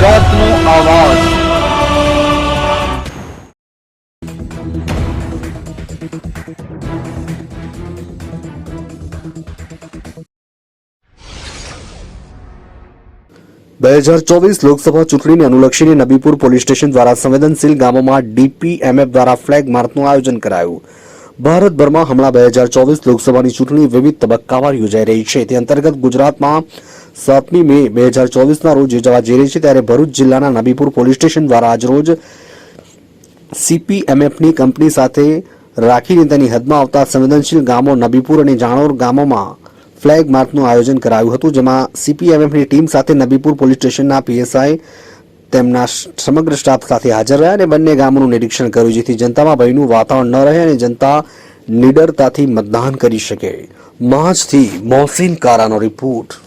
ગુજરાતનો આવાજ। લોકસભા ચૂંટણીને અનુલક્ષીને નબીપુર પોલીસ સ્ટેશન દ્વારા સંવેદનશીલ ગામોમાં ડીપીએમએફ દ્વારા ફ્લેગ માર્ચનું આયોજન કરાયું। ભારતભરમાં હમણાં 2024 લોકસભાની ચૂંટણી વિવિધ તબક્કાવાર યોજાઈ રહી છે। તે અંતર્ગત ગુજરાતમાં 7મી મે 2024ના રોજ યોજાવા જઈ રહી છે। ત્યારે ભરૂચ જિલ્લાના નબીપુર પોલીસ સ્ટેશન દ્વારા આજરોજ સીપીએમએફની કંપની સાથે રાખીને તેની હદમાં આવતા સંવેદનશીલ ગામો નબીપુર અને જાણોર ગામોમાં ફ્લેગ માર્ચનું આયોજન કરાયું હતું, જેમાં સીપીએમએફની ટીમ સાથે નબીપુર પોલીસ સ્ટેશનના પીએસઆઈ તેમના સમગ્ર સ્ટાફ સાથે હાજર રહ્યા અને બંને ગામોનું નિરીક્ષણ કર્યું, જેથી જનતામાં ભયનું વાતાવરણ ન રહે અને જનતા નિડરતાથી મતદાન કરી શકે। મહાજથી મોહસિન કારાનો રિપોર્ટ।